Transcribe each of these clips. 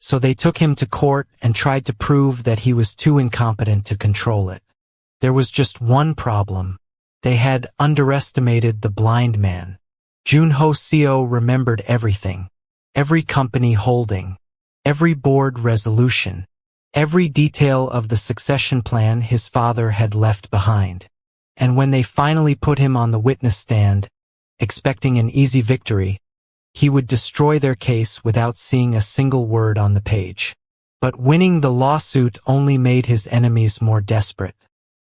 So they took him to court and tried to prove that he was too incompetent to control it. There was just one problem. They had underestimated the blind man. Joon-ho Seo remembered everything. Every company holding. Every board resolution. Every detail of the succession plan his father had left behind. And when they finally put him on the witness stand, expecting an easy victory, he would destroy their case without seeing a single word on the page. But winning the lawsuit only made his enemies more desperate.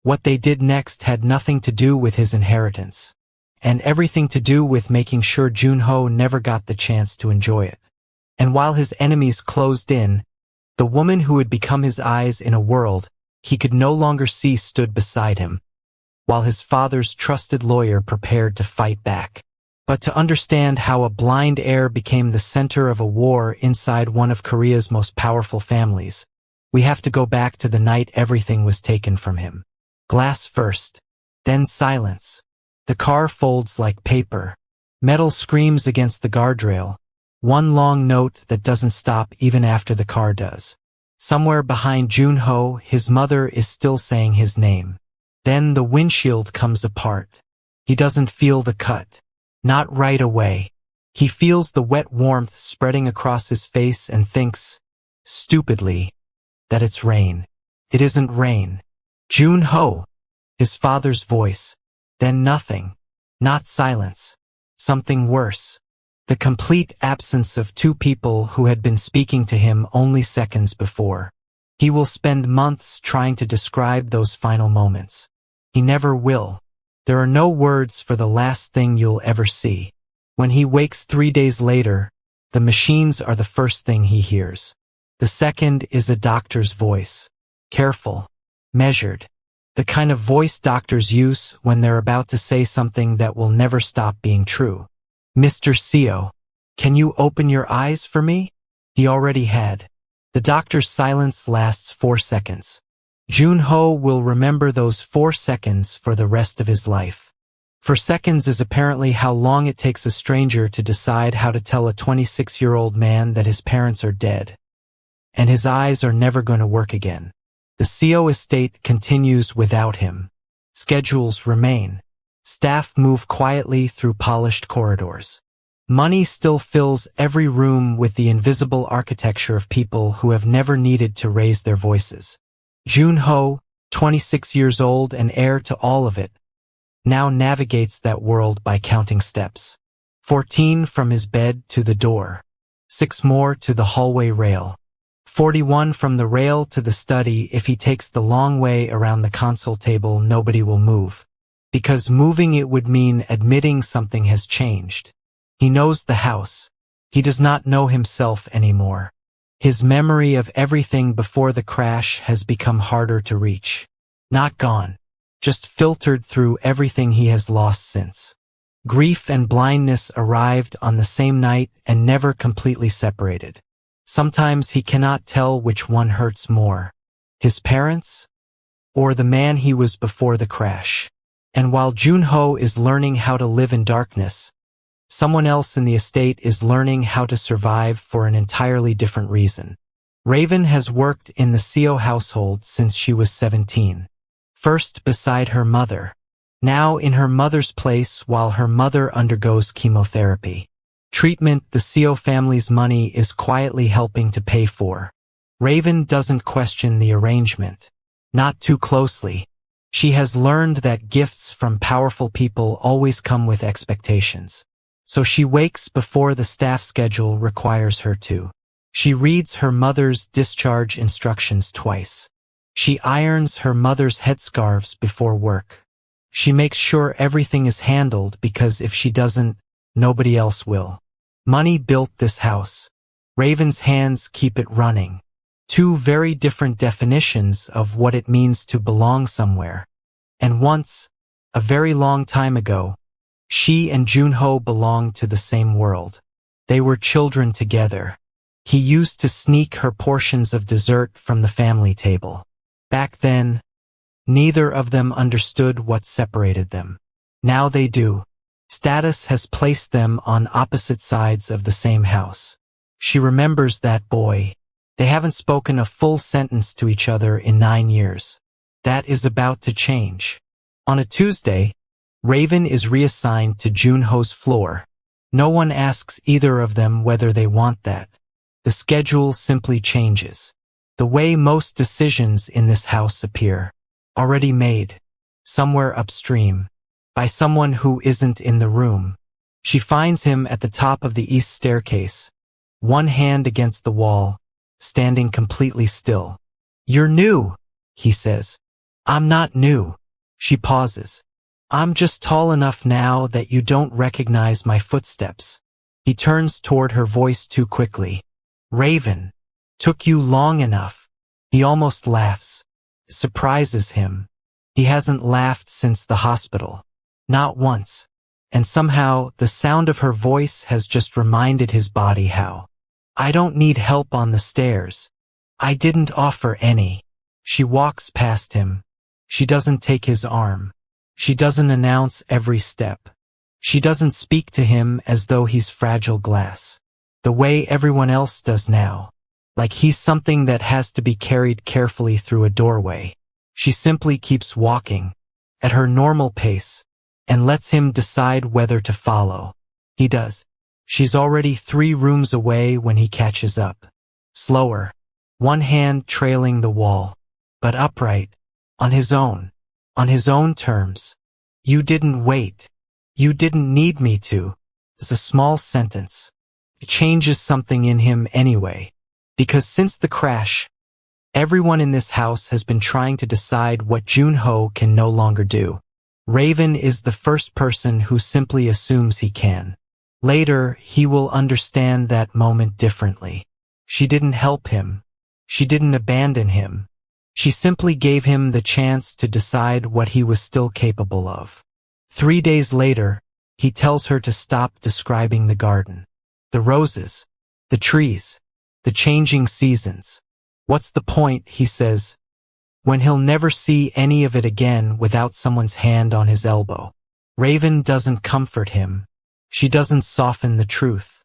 What they did next had nothing to do with his inheritance, and everything to do with making sure Joon-ho never got the chance to enjoy it. And while his enemies closed in, the woman who had become his eyes in a world he could no longer see stood beside him, while his father's trusted lawyer prepared to fight back. But to understand how a blind heir became the center of a war inside one of Korea's most powerful families, we have to go back to the night everything was taken from him. Glass first, then silence. The car folds like paper. Metal screams against the guardrail. One long note that doesn't stop even after the car does. Somewhere behind Joon-ho, his mother is still saying his name. Then the windshield comes apart. He doesn't feel the cut. Not right away. He feels the wet warmth spreading across his face and thinks, stupidly, that it's rain. It isn't rain. Joon-ho, his father's voice. Then nothing. Not silence. Something worse. The complete absence of two people who had been speaking to him only seconds before. He will spend months trying to describe those final moments. He never will. There are no words for the last thing you'll ever see. When he wakes 3 days later, the machines are the first thing he hears. The second is a doctor's voice. Careful. Measured. The kind of voice doctors use when they're about to say something that will never stop being true. Mr. Seo, can you open your eyes for me? He already had. The doctor's silence lasts 4 seconds. Joon-ho will remember those 4 seconds for the rest of his life. 4 seconds is apparently how long it takes a stranger to decide how to tell a 26-year-old man that his parents are dead. And his eyes are never going to work again. The Seo estate continues without him. Schedules remain. Staff move quietly through polished corridors. Money still fills every room with the invisible architecture of people who have never needed to raise their voices. Joon-ho, 26 years old and heir to all of it, now navigates that world by counting steps. 14 from his bed to the door. 6 more to the hallway rail. 41 from the rail to the study. If he takes the long way around the console table, nobody will move. Because moving it would mean admitting something has changed. He knows the house. He does not know himself anymore. His memory of everything before the crash has become harder to reach. Not gone. Just filtered through everything he has lost since. Grief and blindness arrived on the same night and never completely separated. Sometimes he cannot tell which one hurts more. His parents? Or the man he was before the crash? And while Joon-ho is learning how to live in darkness, someone else in the estate is learning how to survive for an entirely different reason. Raven has worked in the Seo household since she was 17. First beside her mother. Now in her mother's place while her mother undergoes chemotherapy. Treatment the Seo family's money is quietly helping to pay for. Raven doesn't question the arrangement. Not too closely. She has learned that gifts from powerful people always come with expectations. So she wakes before the staff schedule requires her to. She reads her mother's discharge instructions twice. She irons her mother's headscarves before work. She makes sure everything is handled because if she doesn't, nobody else will. Money built this house. Raven's hands keep it running. 2 very different definitions of what it means to belong somewhere. And once, a very long time ago, she and Joon-ho belonged to the same world. They were children together. He used to sneak her portions of dessert from the family table. Back then, neither of them understood what separated them. Now they do. Status has placed them on opposite sides of the same house. She remembers that boy. They haven't spoken a full sentence to each other in 9 years. That is about to change. On a Tuesday, Raven is reassigned to Joon-ho's floor. No one asks either of them whether they want that. The schedule simply changes. The way most decisions in this house appear. Already made. Somewhere upstream. By someone who isn't in the room. She finds him at the top of the east staircase. One hand against the wall, standing completely still. "You're new," he says. "I'm not new." She pauses. "I'm just tall enough now that you don't recognize my footsteps." He turns toward her voice too quickly. "Raven, took you long enough." He almost laughs. It surprises him. He hasn't laughed since the hospital. Not once. And somehow, the sound of her voice has just reminded his body how. "I don't need help on the stairs. I didn't offer any." She walks past him. She doesn't take his arm. She doesn't announce every step. She doesn't speak to him as though he's fragile glass. The way everyone else does now. Like he's something that has to be carried carefully through a doorway. She simply keeps walking, at her normal pace, and lets him decide whether to follow. He does. She's already 3 rooms away when he catches up. Slower, one hand trailing the wall, but upright, on his own terms. "You didn't wait. You didn't need me to." It's a small sentence. It changes something in him anyway, because since the crash, everyone in this house has been trying to decide what Joon-ho can no longer do. Raven is the first person who simply assumes he can. Later, he will understand that moment differently. She didn't help him. She didn't abandon him. She simply gave him the chance to decide what he was still capable of. 3 days later, he tells her to stop describing the garden. The roses, the trees, the changing seasons. What's the point, he says, when he'll never see any of it again without someone's hand on his elbow. Raven doesn't comfort him. She doesn't soften the truth.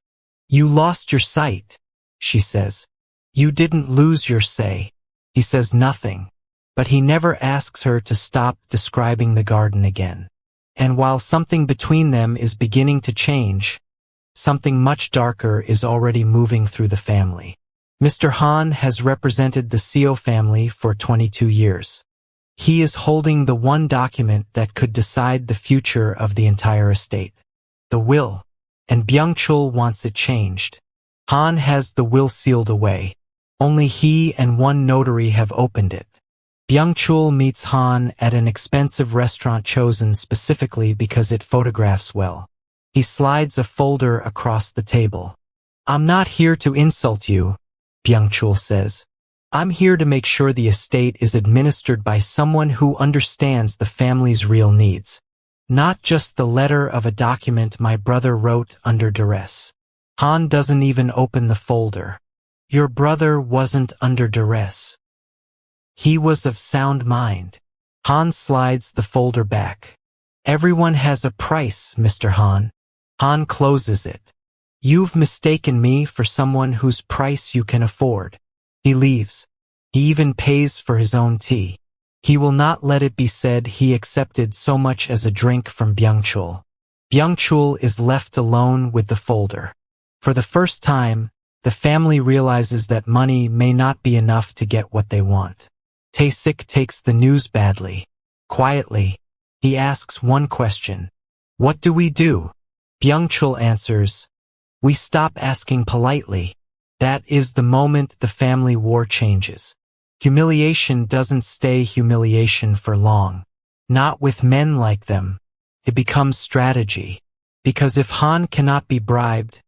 "You lost your sight," she says. "You didn't lose your say." He says nothing, but he never asks her to stop describing the garden again. And while something between them is beginning to change, something much darker is already moving through the family. Mr. Han has represented the Seo family for 22 years. He is holding the one document that could decide the future of the entire estate. The will, and Byung-chul wants it changed. Han has the will sealed away. Only he and one notary have opened it. Byung-chul meets Han at an expensive restaurant chosen specifically because it photographs well. He slides a folder across the table. "I'm not here to insult you," Byung-chul says. "I'm here to make sure the estate is administered by someone who understands the family's real needs. Not just the letter of a document my brother wrote under duress." Han doesn't even open the folder. "Your brother wasn't under duress. He was of sound mind." Han slides the folder back. "Everyone has a price, Mr. Han." Han closes it. "You've mistaken me for someone whose price you can afford." He leaves. He even pays for his own tea. He will not let it be said he accepted so much as a drink from Byung-chul. Byung-chul is left alone with the folder. For the first time, the family realizes that money may not be enough to get what they want. Tae-sik takes the news badly. Quietly, he asks one question. "What do we do?" Byung-chul answers, "We stop asking politely." That is the moment the family war changes. Humiliation doesn't stay humiliation for long. Not with men like them. It becomes strategy. Because if Han cannot be bribed,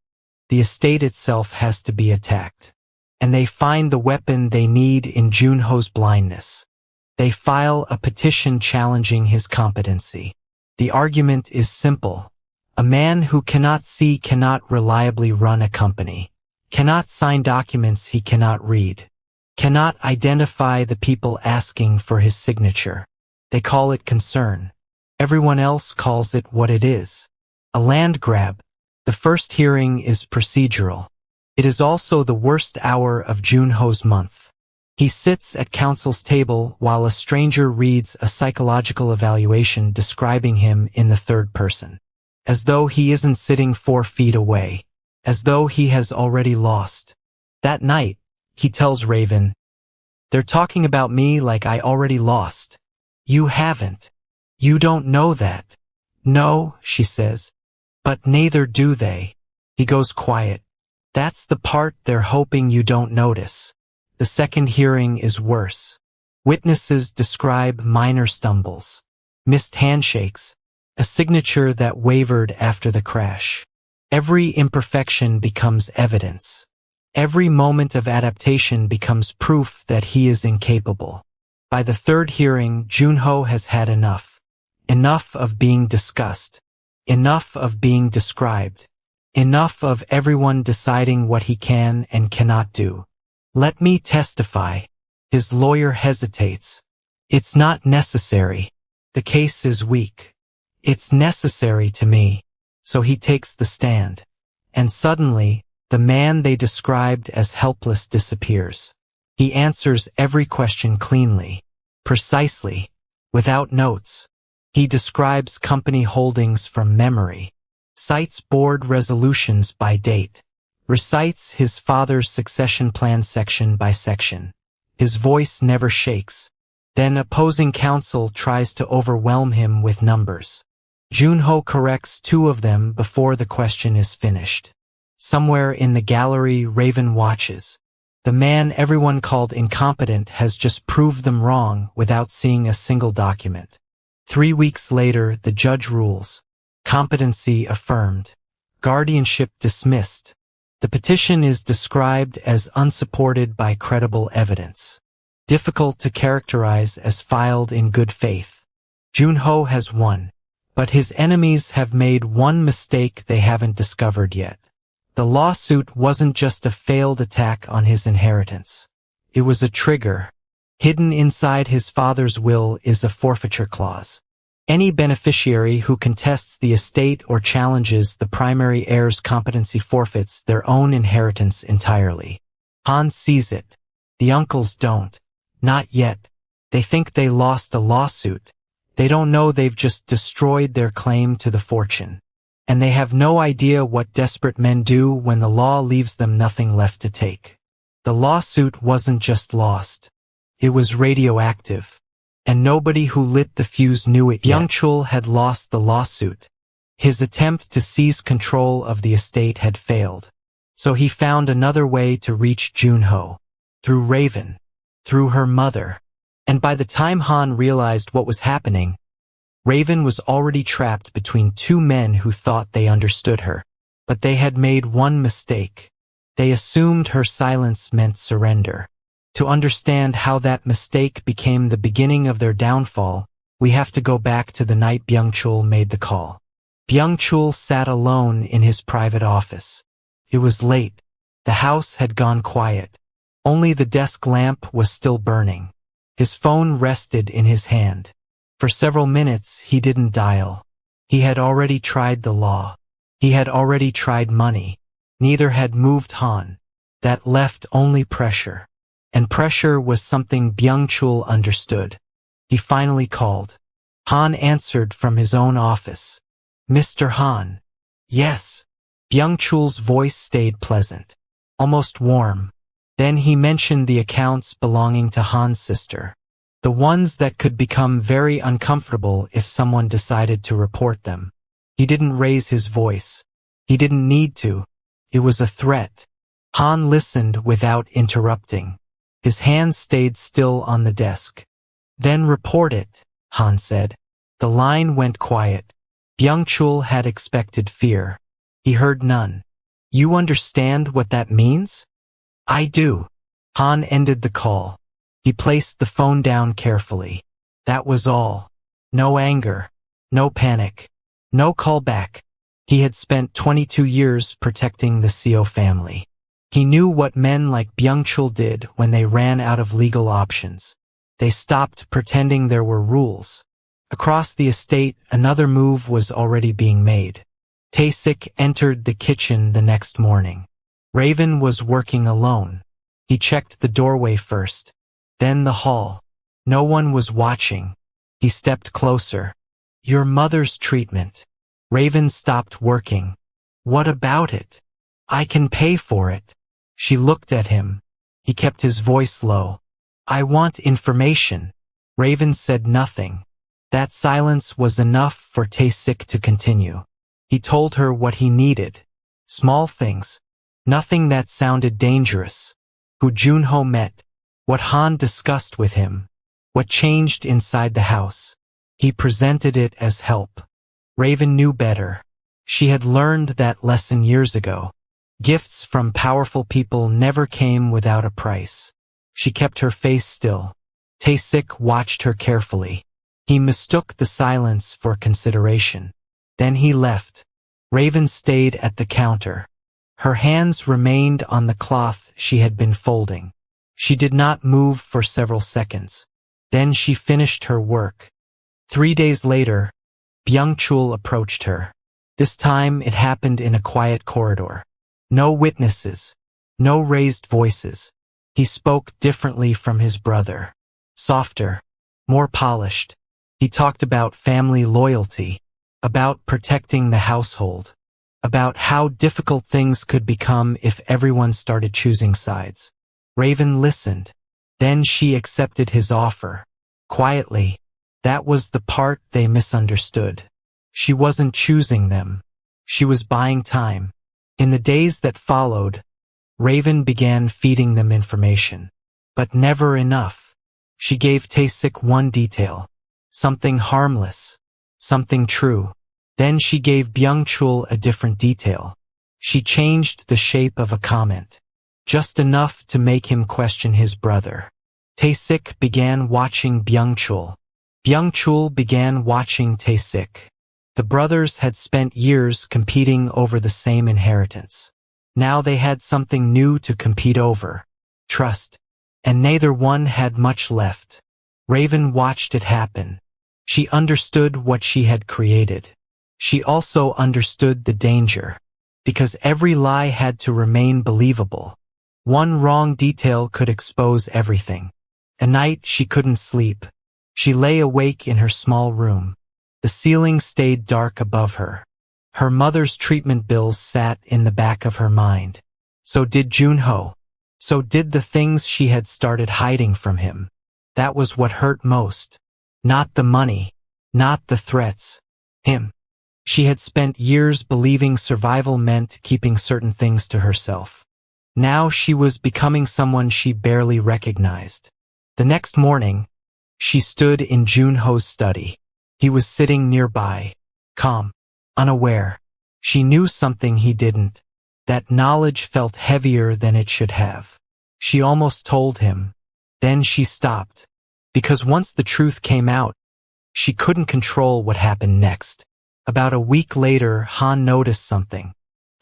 the estate itself has to be attacked. And they find the weapon they need in Joon-ho's blindness. They file a petition challenging his competency. The argument is simple. A man who cannot see cannot reliably run a company, cannot sign documents he cannot read, cannot identify the people asking for his signature. They call it concern. Everyone else calls it what it is. A land grab. The first hearing is procedural. It is also the worst hour of Joon-ho's month. He sits at counsel's table while a stranger reads a psychological evaluation describing him in the third person. As though he isn't sitting 4 feet away. As though he has already lost. That night, he tells Raven, "They're talking about me like I already lost. You haven't. You don't know that." "No," she says. "But neither do they." He goes quiet. "That's the part they're hoping you don't notice." The second hearing is worse. Witnesses describe minor stumbles, missed handshakes, a signature that wavered after the crash. Every imperfection becomes evidence. Every moment of adaptation becomes proof that he is incapable. By the third hearing, Joon-ho has had enough. Enough of being discussed. Enough of being described. Enough of everyone deciding what he can and cannot do. "Let me testify." His lawyer hesitates. "It's not necessary. The case is weak." "It's necessary to me." So he takes the stand. And suddenly, the man they described as helpless disappears. He answers every question cleanly, precisely, without notes. He describes company holdings from memory, cites board resolutions by date, recites his father's succession plan section by section. His voice never shakes. Then opposing counsel tries to overwhelm him with numbers. Joon-ho corrects 2 of them before the question is finished. Somewhere in the gallery, Raven watches. The man everyone called incompetent has just proved them wrong without seeing a single document. 3 weeks later, the judge rules. Competency affirmed. Guardianship dismissed. The petition is described as unsupported by credible evidence. Difficult to characterize as filed in good faith. Joon-ho has won. But his enemies have made one mistake they haven't discovered yet. The lawsuit wasn't just a failed attack on his inheritance. It was a trigger. Hidden inside his father's will is a forfeiture clause. Any beneficiary who contests the estate or challenges the primary heir's competency forfeits their own inheritance entirely. Han sees it. The uncles don't. Not yet. They think they lost a lawsuit. They don't know they've just destroyed their claim to the fortune. And they have no idea what desperate men do when the law leaves them nothing left to take. The lawsuit wasn't just lost. It was radioactive. And nobody who lit the fuse knew it yet. Byung-chul had lost the lawsuit. His attempt to seize control of the estate had failed. So he found another way to reach Joon-ho. Through Raven. Through her mother. And by the time Han realized what was happening, Raven was already trapped between 2 men who thought they understood her. But they had made one mistake. They assumed her silence meant surrender. To understand how that mistake became the beginning of their downfall, we have to go back to the night Byung-chul made the call. Byung-chul sat alone in his private office. It was late. The house had gone quiet. Only the desk lamp was still burning. His phone rested in his hand. For several minutes, he didn't dial. He had already tried the law. He had already tried money. Neither had moved Han. That left only pressure. And pressure was something Byung-chul understood. He finally called. Han answered from his own office. "Mr. Han." "Yes." Byung-chul's voice stayed pleasant. Almost warm. Then he mentioned the accounts belonging to Han's sister. The ones that could become very uncomfortable if someone decided to report them. He didn't raise his voice. He didn't need to. It was a threat. Han listened without interrupting. His hands stayed still on the desk. "Then report it," Han said. The line went quiet. Byung-chul had expected fear. He heard none. "You understand what that means?" "I do." Han ended the call. He placed the phone down carefully. That was all. No anger. No panic. No callback. He had spent 22 years protecting the Seo family. He knew what men like Byung-chul did when they ran out of legal options. They stopped pretending there were rules. Across the estate, another move was already being made. Tae-sik entered the kitchen the next morning. Raven was working alone. He checked the doorway first, then the hall. No one was watching. He stepped closer. Your mother's treatment. Raven stopped working. What about it? I can pay for it. She looked at him. He kept his voice low. I want information. Raven said nothing. That silence was enough for Tae-sik to continue. He told her what he needed. Small things. Nothing that sounded dangerous. Who Joon-ho met. What Han discussed with him. What changed inside the house. He presented it as help. Raven knew better. She had learned that lesson years ago. Gifts from powerful people never came without a price. She kept her face still. Tae-sik watched her carefully. He mistook the silence for consideration. Then he left. Raven stayed at the counter. Her hands remained on the cloth she had been folding. She did not move for several seconds. Then she finished her work. 3 days later, Byung-chul approached her. This time it happened in a quiet corridor. No witnesses. No raised voices. He spoke differently from his brother. Softer. More polished. He talked about family loyalty. About protecting the household. About how difficult things could become if everyone started choosing sides. Raven listened. Then she accepted his offer. Quietly. That was the part they misunderstood. She wasn't choosing them. She was buying time. In the days that followed, Raven began feeding them information. But never enough. She gave Tae-sik one detail. Something harmless. Something true. Then she gave Byung-chul a different detail. She changed the shape of a comment. Just enough to make him question his brother. Tae-sik began watching Byung-chul. Byung-chul began watching Tae-sik. The brothers had spent years competing over the same inheritance. Now they had something new to compete over. Trust. And neither one had much left. Raven watched it happen. She understood what she had created. She also understood the danger. Because every lie had to remain believable. One wrong detail could expose everything. At night she couldn't sleep. She lay awake in her small room. The ceiling stayed dark above her. Her mother's treatment bills sat in the back of her mind. So did Joon-ho. So did the things she had started hiding from him. That was what hurt most. Not the money. Not the threats. Him. She had spent years believing survival meant keeping certain things to herself. Now she was becoming someone she barely recognized. The next morning, she stood in Joon-ho's study. He was sitting nearby, calm, unaware. She knew something he didn't. That knowledge felt heavier than it should have. She almost told him. Then she stopped. Because once the truth came out, she couldn't control what happened next. About a week later, Han noticed something.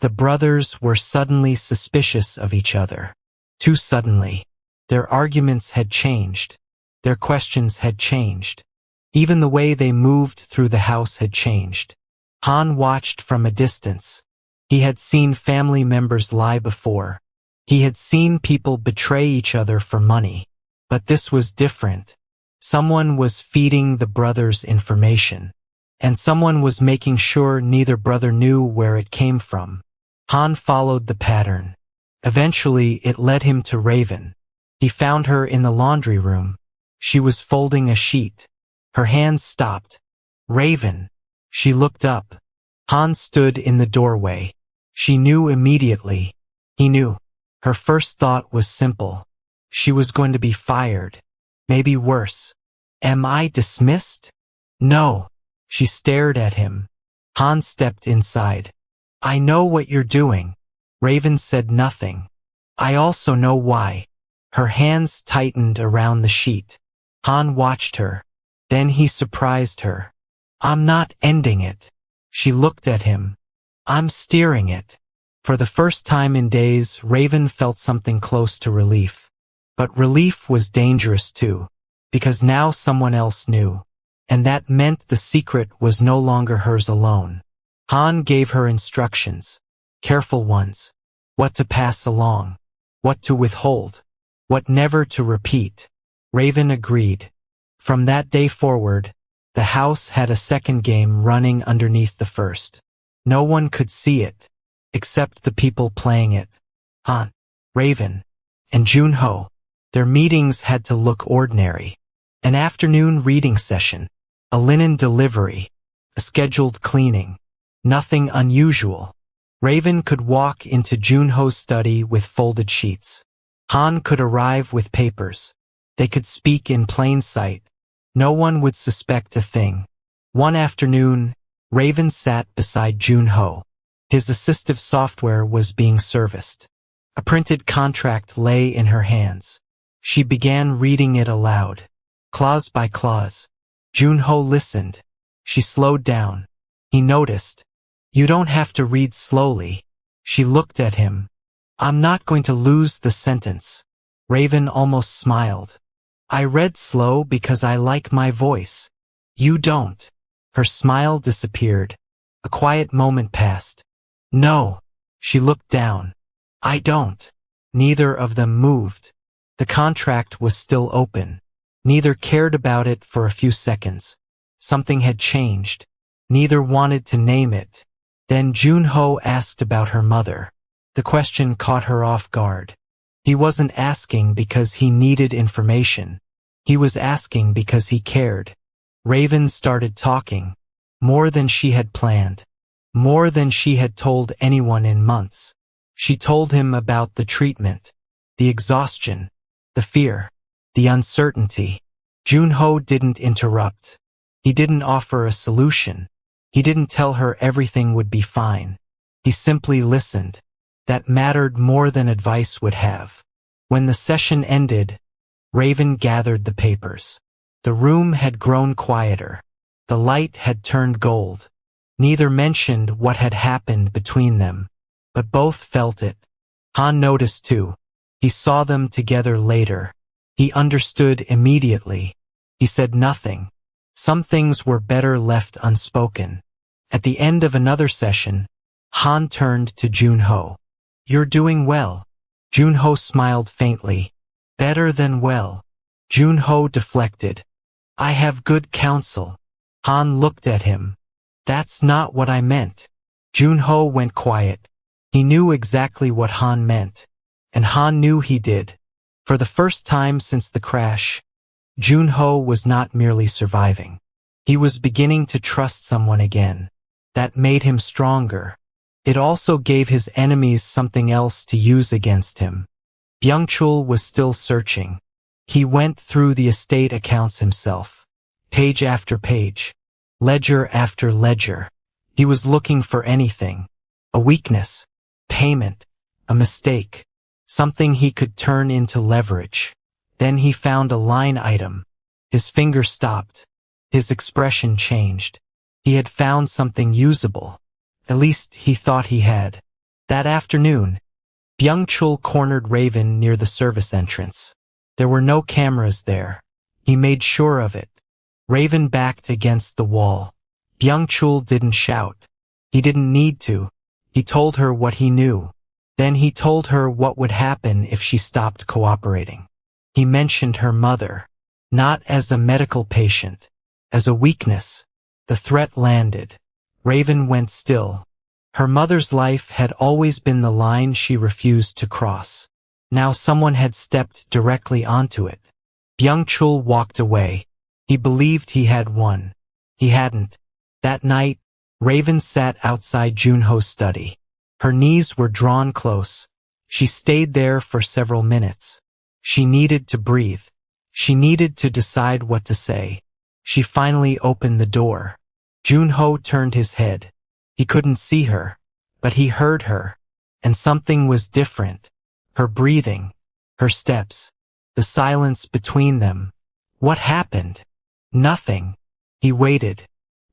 The brothers were suddenly suspicious of each other. Too suddenly. Their arguments had changed. Their questions had changed. Even the way they moved through the house had changed. Han watched from a distance. He had seen family members lie before. He had seen people betray each other for money. But this was different. Someone was feeding the brothers information. And someone was making sure neither brother knew where it came from. Han followed the pattern. Eventually, it led him to Raven. He found her in the laundry room. She was folding a sheet. Her hands stopped. Raven. She looked up. Han stood in the doorway. She knew immediately. He knew. Her first thought was simple. She was going to be fired. Maybe worse. Am I dismissed? No. She stared at him. Han stepped inside. I know what you're doing. Raven said nothing. I also know why. Her hands tightened around the sheet. Han watched her. Then he surprised her. I'm not ending it. She looked at him. I'm steering it. For the first time in days, Raven felt something close to relief. But relief was dangerous too. Because now someone else knew. And that meant the secret was no longer hers alone. Han gave her instructions. Careful ones. what to pass along, what to withhold, what never to repeat. Raven agreed. From that day forward, the house had a second game running underneath the first. No one could see it, except the people playing it. Han, Raven, and Joon-ho. Their meetings had to look ordinary. An afternoon reading session, a linen delivery, a scheduled cleaning. Nothing unusual. Raven could walk into Joon-ho's study with folded sheets. Han could arrive with papers. They could speak in plain sight. No one would suspect a thing. One afternoon, Raven sat beside Joon-ho. His assistive software was being serviced. A printed contract lay in her hands. She began reading it aloud, clause by clause. Joon-ho listened. She slowed down. He noticed. You don't have to read slowly. She looked at him. I'm not going to lose the sentence. Raven almost smiled. I read slow because I like my voice. You don't. Her smile disappeared. A quiet moment passed. No. She looked down. I don't. Neither of them moved. The contract was still open. Neither cared about it for a few seconds. Something had changed. Neither wanted to name it. Then Joon-ho asked about her mother. The question caught her off guard. He wasn't asking because he needed information. He was asking because he cared. Raven started talking. More than she had planned. More than she had told anyone in months. She told him about the treatment, the exhaustion, the fear, the uncertainty. Joon-ho didn't interrupt. He didn't offer a solution. He didn't tell her everything would be fine. He simply listened. That mattered more than advice would have. When the session ended, Raven gathered the papers. The room had grown quieter. The light had turned gold. Neither mentioned what had happened between them, but both felt it. Han noticed too. He saw them together later. He understood immediately. He said nothing. Some things were better left unspoken. At the end of another session, Han turned to Joon-ho. You're doing well. Joon-ho smiled faintly. Better than well. Joon-ho deflected. I have good counsel. Han looked at him. That's not what I meant. Joon-ho went quiet. He knew exactly what Han meant. And Han knew he did. For the first time since the crash, Joon-ho was not merely surviving. He was beginning to trust someone again. That made him stronger. It also gave his enemies something else to use against him. Byung-chul was still searching. He went through the estate accounts himself. Page after page. Ledger after ledger. He was looking for anything. A weakness. Payment. A mistake. Something he could turn into leverage. Then he found a line item. His finger stopped. His expression changed. He had found something usable. At least he thought he had. That afternoon, Byung-chul cornered Raven near the service entrance. There were no cameras there. He made sure of it. Raven backed against the wall. Byung-chul didn't shout. He didn't need to. He told her what he knew. Then he told her what would happen if she stopped cooperating. He mentioned her mother. Not as a medical patient. As a weakness. The threat landed. Raven went still. Her mother's life had always been the line she refused to cross. Now someone had stepped directly onto it. Byung-chul walked away. He believed he had won. He hadn't. That night, Raven sat outside Joon-ho's study. Her knees were drawn close. She stayed there for several minutes. She needed to breathe. She needed to decide what to say. She finally opened the door. Joon-ho turned his head. He couldn't see her, but he heard her. And something was different. Her breathing, her steps, the silence between them. What happened? Nothing. He waited.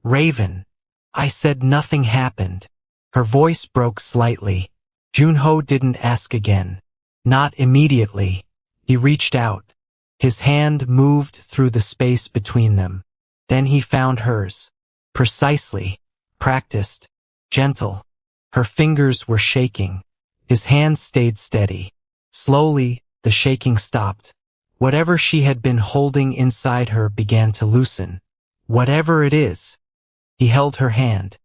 Raven. I said nothing happened. Her voice broke slightly. Joon-ho didn't ask again. Not immediately. He reached out. His hand moved through the space between them. Then he found hers. Precisely. Practiced. Gentle. Her fingers were shaking. His hands stayed steady. Slowly, the shaking stopped. Whatever she had been holding inside her began to loosen. Whatever it is. He held her hand.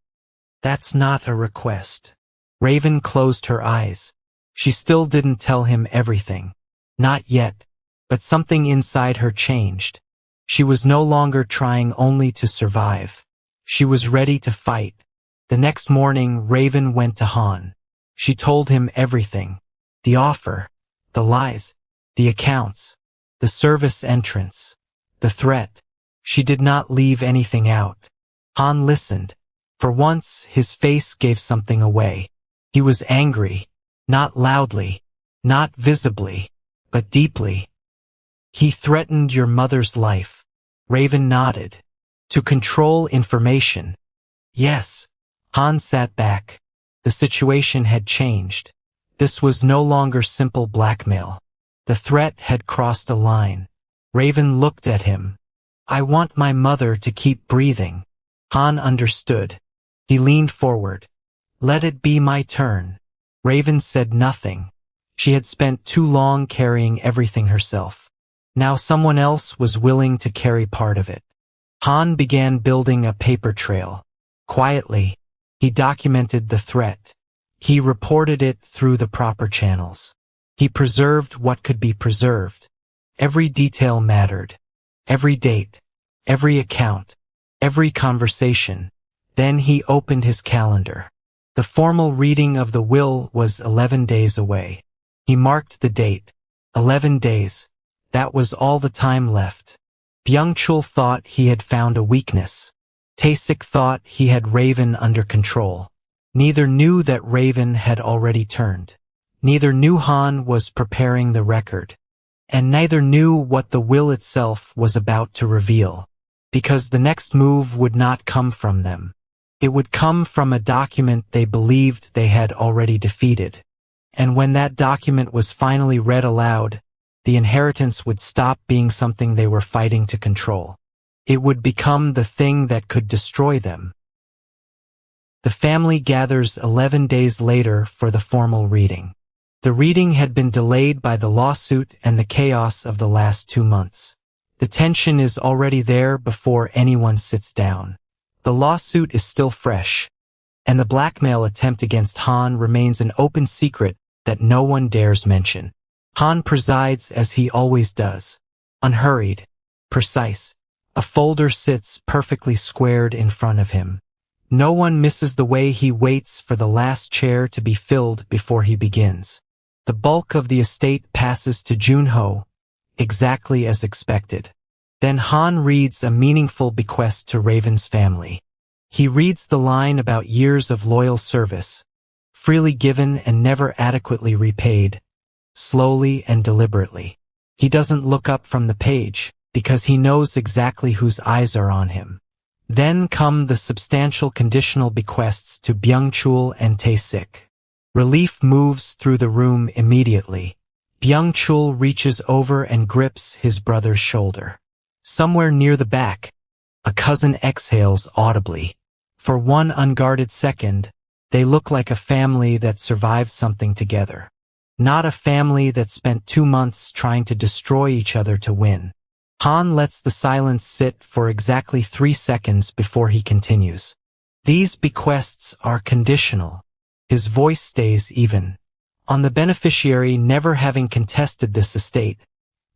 That's not a request. Raven closed her eyes. She still didn't tell him everything. Not yet. But something inside her changed. She was no longer trying only to survive. She was ready to fight. The next morning, Raven went to Han. She told him everything. The offer, the lies, the accounts, the service entrance, the threat. She did not leave anything out. Han listened. For once, his face gave something away. He was angry, not loudly, not visibly, but deeply. He threatened your mother's life. Raven nodded. To control information. Yes. Han sat back. The situation had changed. This was no longer simple blackmail. The threat had crossed a line. Raven looked at him. I want my mother to keep breathing. Han understood. He leaned forward. Let it be my turn. Raven said nothing. She had spent too long carrying everything herself. Now someone else was willing to carry part of it. Han began building a paper trail. Quietly, he documented the threat. He reported it through the proper channels. He preserved what could be preserved. Every detail mattered. Every date. Every account. Every conversation. Then he opened his calendar. The formal reading of the will was 11 days away. He marked the date. 11 days. That was all the time left. Byung-chul thought he had found a weakness. Tae-sik thought he had Raven under control. Neither knew that Raven had already turned. Neither knew Han was preparing the record. And neither knew what the will itself was about to reveal. Because the next move would not come from them. It would come from a document they believed they had already defeated. And when that document was finally read aloud, the inheritance would stop being something they were fighting to control. It would become the thing that could destroy them. The family gathers 11 days later for the formal reading. The reading had been delayed by the lawsuit and the chaos of the last 2 months. The tension is already there before anyone sits down. The lawsuit is still fresh, and the blackmail attempt against Han remains an open secret that no one dares mention. Han presides as he always does, unhurried, precise. A folder sits perfectly squared in front of him. No one misses the way he waits for the last chair to be filled before he begins. The bulk of the estate passes to Joon-ho, exactly as expected. Then Han reads a meaningful bequest to Raven's family. He reads the line about years of loyal service, freely given and never adequately repaid, slowly and deliberately. He doesn't look up from the page, because he knows exactly whose eyes are on him. Then come the substantial conditional bequests to Byung-chul and Tae-sik. Relief moves through the room immediately. Byung-chul reaches over and grips his brother's shoulder. Somewhere near the back, a cousin exhales audibly. For one unguarded second, they look like a family that survived something together. Not a family that spent 2 months trying to destroy each other to win. Han lets the silence sit for exactly 3 seconds before he continues. These bequests are conditional. His voice stays even. On the beneficiary never having contested this estate,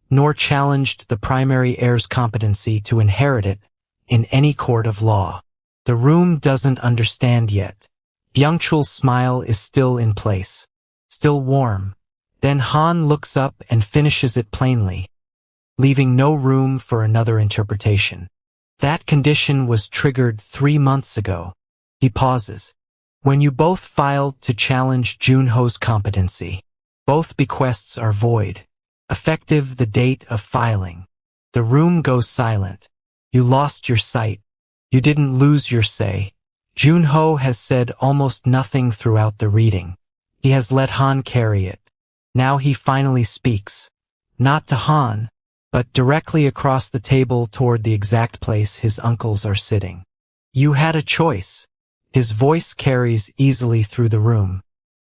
nor challenged the primary heir's competency to inherit it in any court of law. The room doesn't understand yet. Byung-chul's smile is still in place, still warm. Then Han looks up and finishes it plainly, leaving no room for another interpretation. That condition was triggered 3 months ago. He pauses. When you both filed to challenge Joon-ho's competency, both bequests are void. Effective the date of filing. The room goes silent. You lost your sight. You didn't lose your say. Joon-ho has said almost nothing throughout the reading. He has let Han carry it. Now he finally speaks. Not to Han, but directly across the table toward the exact place his uncles are sitting. You had a choice. His voice carries easily through the room.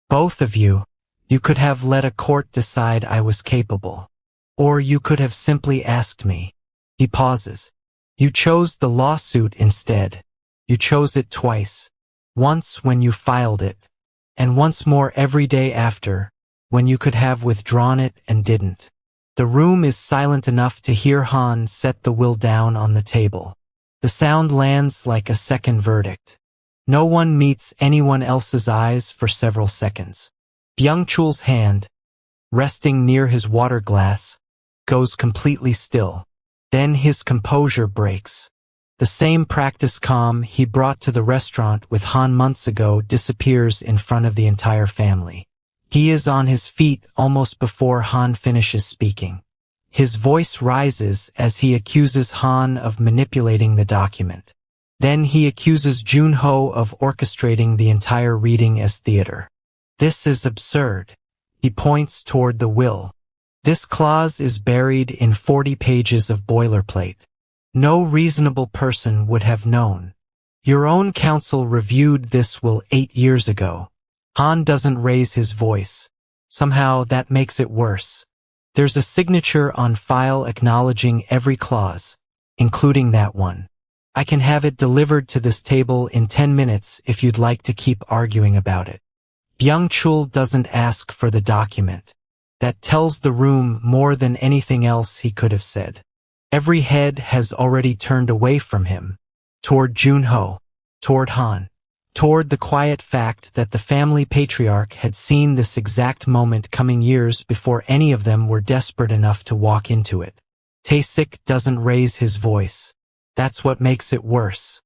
Both of you, You could have let a court decide I was capable. Or you could have simply asked me. He pauses. You chose the lawsuit instead. You chose it twice. Once when you filed it, and once more every day after, when you could have withdrawn it and didn't. The room is silent enough to hear Han set the will down on the table. The sound lands like a second verdict. No one meets anyone else's eyes for several seconds. Byung-chul's hand, resting near his water glass, goes completely still. Then his composure breaks. The same practice calm he brought to the restaurant with Han months ago disappears in front of the entire family. He is on his feet almost before Han finishes speaking. His voice rises as he accuses Han of manipulating the document. Then he accuses Joon-ho of orchestrating the entire reading as theater. This is absurd. He points toward the will. This clause is buried in 40 pages of boilerplate. No reasonable person would have known. Your own counsel reviewed this will 8 years ago. Han doesn't raise his voice. Somehow that makes it worse. There's a signature on file acknowledging every clause, including that one. I can have it delivered to this table in 10 minutes if you'd like to keep arguing about it. Byung-chul doesn't ask for the document. That tells the room more than anything else he could have said. Every head has already turned away from him, toward Joon-ho, toward Han, toward the quiet fact that the family patriarch had seen this exact moment coming years before any of them were desperate enough to walk into it. Tae-sik doesn't raise his voice. That's what makes it worse.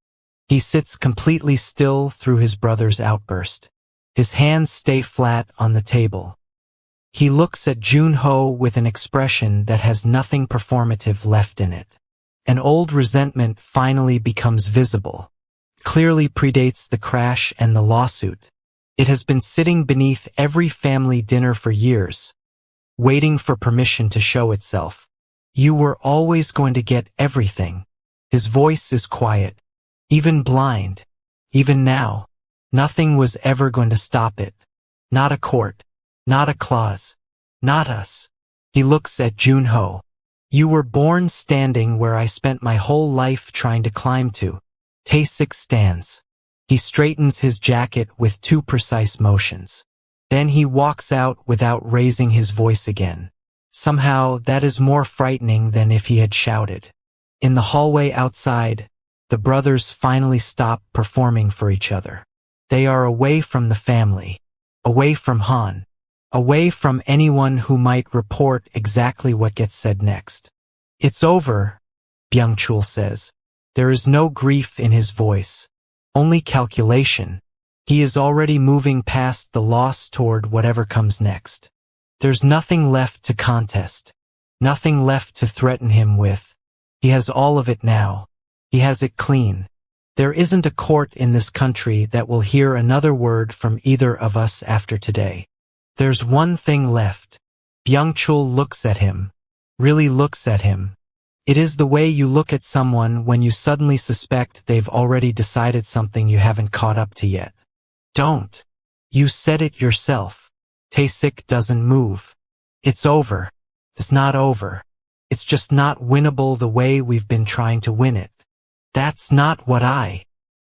He sits completely still through his brother's outburst. His hands stay flat on the table. He looks at Joon-ho with an expression that has nothing performative left in it. An old resentment finally becomes visible. Clearly predates the crash and the lawsuit. It has been sitting beneath every family dinner for years, waiting for permission to show itself. You were always going to get everything. His voice is quiet, even blind. Even now, nothing was ever going to stop it. Not a court, not a clause, not us. He looks at Joon-ho. You were born standing where I spent my whole life trying to climb to. Tae-sik stands. He straightens his jacket with 2 precise motions. Then he walks out without raising his voice again. Somehow that is more frightening than if he had shouted. In the hallway outside, the brothers finally stop performing for each other. They are away from the family, away from Han, away from anyone who might report exactly what gets said next. It's over, Byung-chul says. There is no grief in his voice, only calculation. He is already moving past the loss toward whatever comes next. There's nothing left to contest, nothing left to threaten him with. He has all of it now. He has it clean. There isn't a court in this country that will hear another word from either of us after today. There's one thing left. Byung-chul looks at him, really looks at him. It is the way you look at someone when you suddenly suspect they've already decided something you haven't caught up to yet. Don't. You said it yourself. Tae-sik doesn't move. It's over. It's not over. It's just not winnable the way we've been trying to win it. That's not what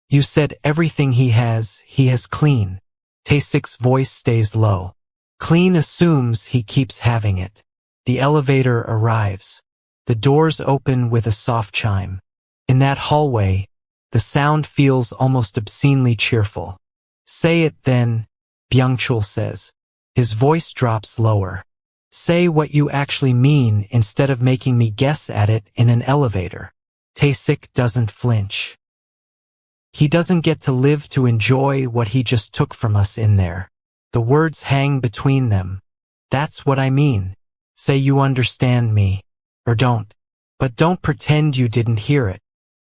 You said everything he has clean. Tae-sik's voice stays low. Clean assumes he keeps having it. The elevator arrives. The doors open with a soft chime. In that hallway, the sound feels almost obscenely cheerful. Say it then, Byung-chul says. His voice drops lower. Say what you actually mean instead of making me guess at it in an elevator. Tae-sik doesn't flinch. He doesn't get to live to enjoy what he just took from us in there. The words hang between them. That's what I mean. Say you understand me. Or don't. But don't pretend you didn't hear it.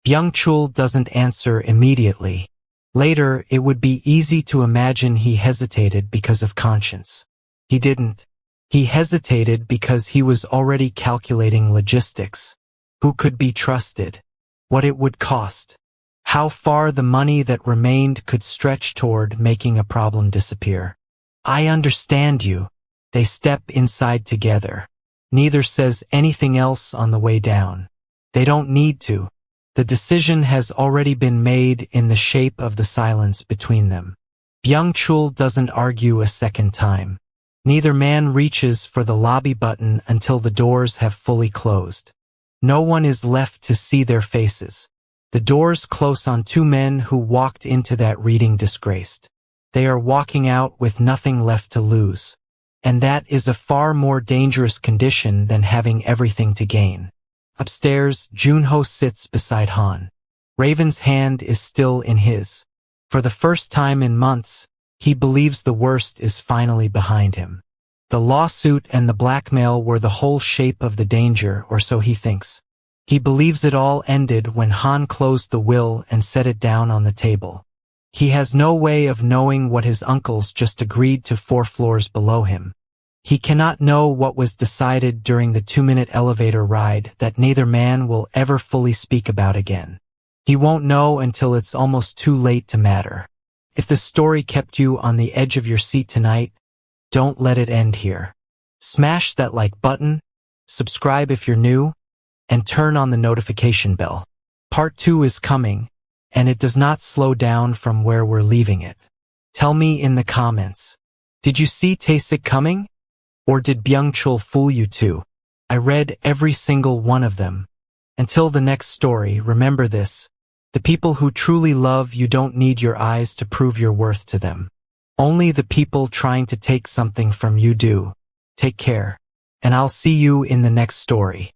Byung-chul doesn't answer immediately. Later, it would be easy to imagine he hesitated because of conscience. He didn't. He hesitated because he was already calculating logistics. Who could be trusted? What it would cost? How far the money that remained could stretch toward making a problem disappear? I understand you. They step inside together. Neither says anything else on the way down. They don't need to. The decision has already been made in the shape of the silence between them. Byung-chul doesn't argue a second time. Neither man reaches for the lobby button until the doors have fully closed. No one is left to see their faces. The doors close on two men who walked into that reading disgraced. They are walking out with nothing left to lose. And that is a far more dangerous condition than having everything to gain. Upstairs, Joon-ho sits beside Han. Raven's hand is still in his. For the first time in months, he believes the worst is finally behind him. The lawsuit and the blackmail were the whole shape of the danger, or so he thinks. He believes it all ended when Han closed the will and set it down on the table. He has no way of knowing what his uncles just agreed to 4 floors below him. He cannot know what was decided during the 2-minute elevator ride that neither man will ever fully speak about again. He won't know until it's almost too late to matter. If this story kept you on the edge of your seat tonight, don't let it end here. Smash that like button, subscribe if you're new, and turn on the notification bell. Part 2 is coming, and it does not slow down from where we're leaving it. Tell me in the comments, did you see Tae-sik coming? Or did Byung-chul fool you too? I read every single one of them. Until the next story, remember this. The people who truly love you don't need your eyes to prove your worth to them. Only the people trying to take something from you do. Take care, and I'll see you in the next story.